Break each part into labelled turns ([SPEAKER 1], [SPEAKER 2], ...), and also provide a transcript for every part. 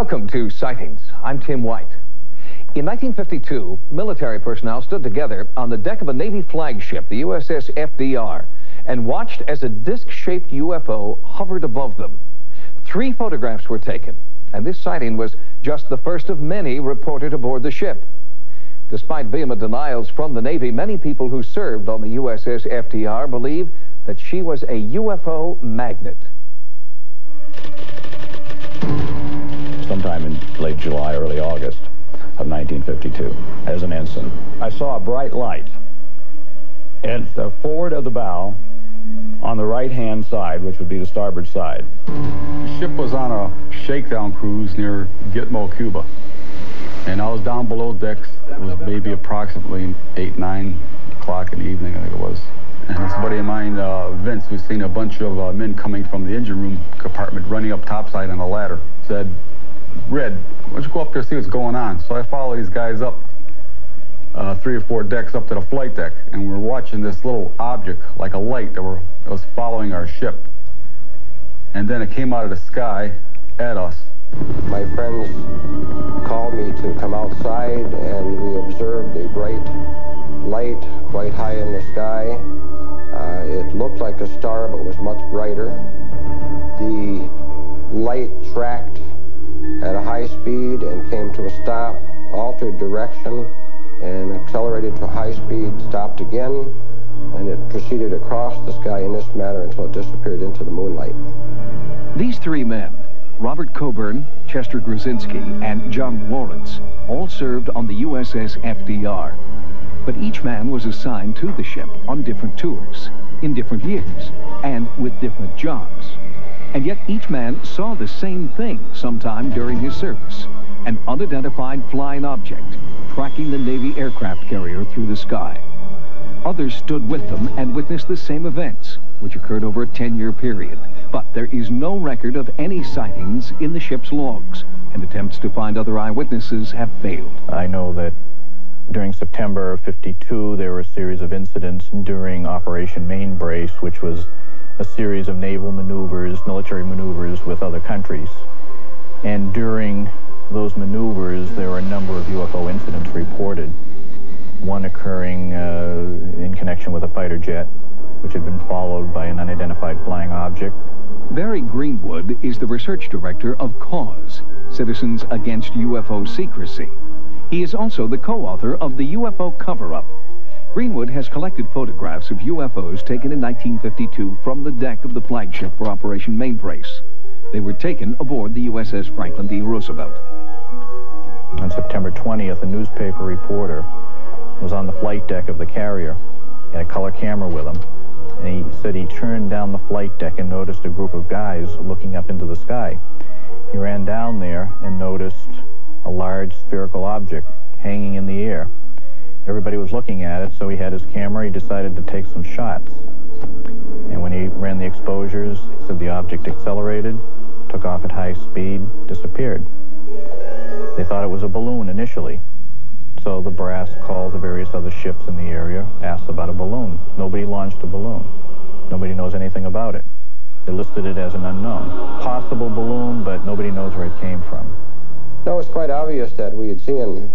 [SPEAKER 1] Welcome to Sightings. I'm Tim White. In 1952, military personnel stood together on the deck of a Navy flagship, the USS FDR, and watched as a disc-shaped UFO hovered above them. 3 photographs were taken, and this sighting was just the first of many reported aboard the ship. Despite vehement denials from the Navy, many people who served on the USS FDR believe that she was a UFO magnet.
[SPEAKER 2] Sometime in late July, early August of 1952, as an ensign, I saw a bright light at the forward of the bow on the right-hand side, which would be the starboard side.
[SPEAKER 3] The ship was on a shakedown cruise near Gitmo, Cuba, and I was down below decks. It was maybe approximately 8, 9 o'clock in the evening, I think it was. And this buddy of mine, Vince, who's seen a bunch of men coming from the engine room compartment running up topside on a ladder, said, "Red, why don't you go up there and see what's going on?" So I follow these guys up 3 or 4 decks up to the flight deck, and we're watching this little object, like a light, that was following our ship. And then it came out of the sky at us.
[SPEAKER 4] My friends called me to come outside, and we observed a bright light quite high in the sky. It looked like a star, but was much brighter. The light tracked at a high speed and came to a stop, altered direction, and accelerated to high speed, stopped again, and it proceeded across the sky in this manner until it disappeared into the moonlight.
[SPEAKER 1] These 3 men, Robert Coburn, Chester Grzinski, and John Lawrence, all served on the USS FDR. But each man was assigned to the ship on different tours, in different years, and with different jobs. And yet each man saw the same thing sometime during his service, an unidentified flying object tracking the Navy aircraft carrier through the sky. Others stood with them and witnessed the same events, which occurred over a 10-year period. But there is no record of any sightings in the ship's logs, and attempts to find other eyewitnesses have failed.
[SPEAKER 2] I know that during September of '52, there were a series of incidents during Operation Mainbrace, which was a series of naval maneuvers, military maneuvers with other countries. And during those maneuvers, there were a number of UFO incidents reported. One occurring in connection with a fighter jet, which had been followed by an unidentified flying object.
[SPEAKER 1] Barry Greenwood is the research director of CAUSE, Citizens Against UFO Secrecy. He is also the co-author of the UFO Cover-Up. Greenwood has collected photographs of UFOs taken in 1952 from the deck of the flagship for Operation Mainbrace. They were taken aboard the USS Franklin D. Roosevelt.
[SPEAKER 2] On September 20th, a newspaper reporter was on the flight deck of the carrier. He had a color camera with him, and he said he turned down the flight deck and noticed a group of guys looking up into the sky. He ran down there and noticed a large spherical object hanging in the air. Everybody was looking at it, so he had his camera. He decided to take some shots. And when he ran the exposures, he said the object accelerated, took off at high speed, disappeared. They thought it was a balloon initially. So the brass called the various other ships in the area, asked about a balloon. Nobody launched a balloon. Nobody knows anything about it. They listed it as an unknown. Possible balloon, but nobody knows where it came from.
[SPEAKER 4] No, it's quite obvious that we had seen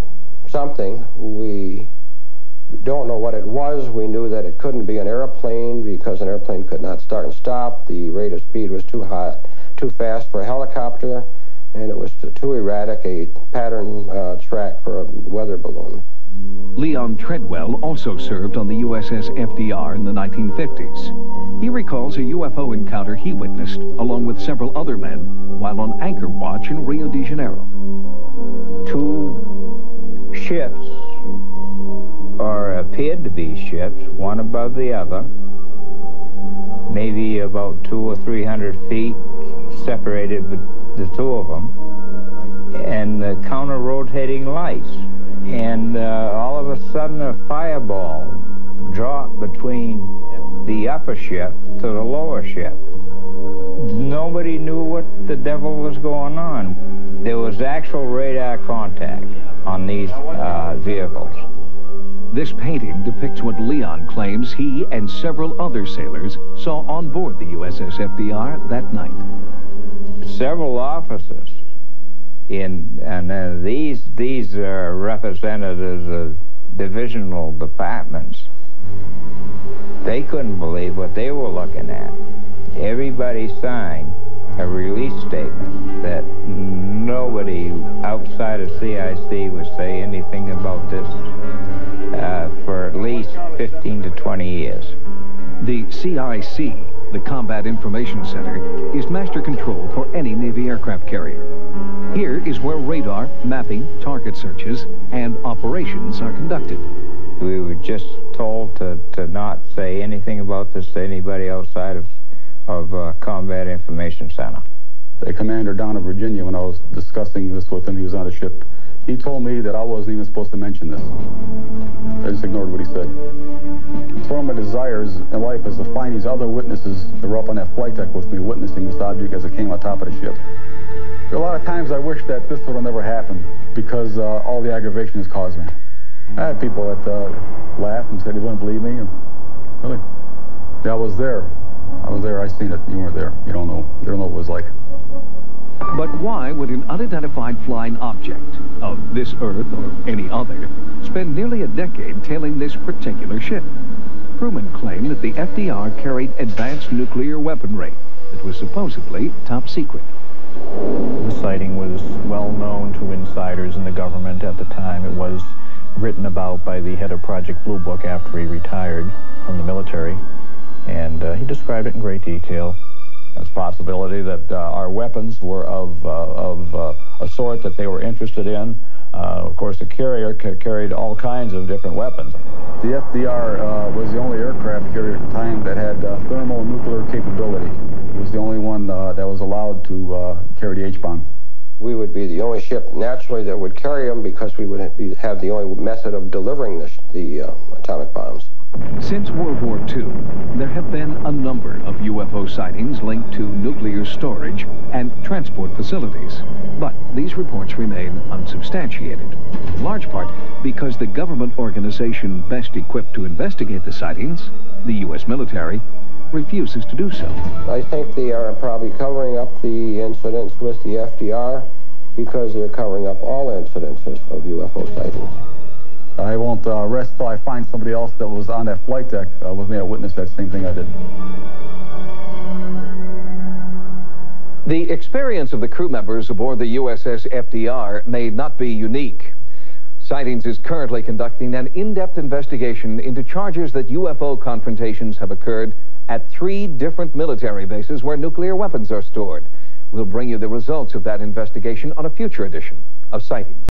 [SPEAKER 4] something. We don't know what it was. We knew that it couldn't be an airplane because an airplane could not start and stop. The rate of speed was too high, too fast for a helicopter, and it was too erratic a pattern track for a weather balloon.
[SPEAKER 1] Leon Treadwell also served on the USS FDR in the 1950s. He recalls a UFO encounter he witnessed, along with several other men, while on anchor watch in Rio de Janeiro.
[SPEAKER 5] 2 ships, or appeared to be ships, one above the other, maybe about 200 or 300 feet separated the 2 of them, and counter-rotating lights. And all of a sudden a fireball dropped between the upper ship to the lower ship. Nobody knew what the devil was going on. There was actual radar contact on these vehicles.
[SPEAKER 1] This painting depicts what Leon claims he and several other sailors saw on board the USS FDR that night.
[SPEAKER 5] Several officers And these are representatives of divisional departments. They couldn't believe what they were looking at. Everybody signed a release statement that nobody outside of CIC would say anything about this for at least 15 to 20 years.
[SPEAKER 1] The CIC, the Combat Information Center, is master control for any Navy aircraft carrier. Here is where radar, mapping, target searches, and operations are conducted.
[SPEAKER 5] We were just told to not say anything about this to anybody outside of Combat Information Center.
[SPEAKER 3] The commander down in Virginia, when I was discussing this with him, he was on the ship, he told me that I wasn't even supposed to mention this. I just ignored what he said. It's one of my desires in life is to find these other witnesses that were up on that flight deck with me witnessing this object as it came on top of the ship. There are a lot of times I wish that this would have never happened because all the aggravation has caused me. I had people that laughed and said they wouldn't believe me. Really? Yeah, I was there. I seen it. You weren't there. You don't know. You don't know what it was like.
[SPEAKER 1] But why would an unidentified flying object of this Earth or any other spend nearly a decade tailing this particular ship? Crewmen claim that the FDR carried advanced nuclear weaponry that was supposedly top secret.
[SPEAKER 2] The sighting was well known to insiders in the government at the time. It was written about by the head of Project Blue Book after he retired from the military, and he described it in great detail.
[SPEAKER 6] There's a possibility that our weapons were of a sort that they were interested in. Of course, the carrier carried all kinds of different weapons.
[SPEAKER 3] The FDR was the only aircraft carrier at the time that had thermonuclear capability. It was the only one that was allowed to carry the H-bomb.
[SPEAKER 4] We would be the only ship naturally that would carry them because we would have the only method of delivering the atomic bombs.
[SPEAKER 1] Since World War II, there have been a number of UFO sightings linked to nuclear storage and transport facilities. But these reports remain unsubstantiated, in large part because the government organization best equipped to investigate the sightings, the U.S. military, refuses to do so.
[SPEAKER 4] I think they are probably covering up the incidents with the FDR because they're covering up all incidences of UFO sightings.
[SPEAKER 3] I won't rest till I find somebody else that was on that flight deck with me to witness that same thing I did.
[SPEAKER 1] The experience of the crew members aboard the USS FDR may not be unique. Sightings is currently conducting an in-depth investigation into charges that UFO confrontations have occurred at 3 different military bases where nuclear weapons are stored. We'll bring you the results of that investigation on a future edition of Sightings.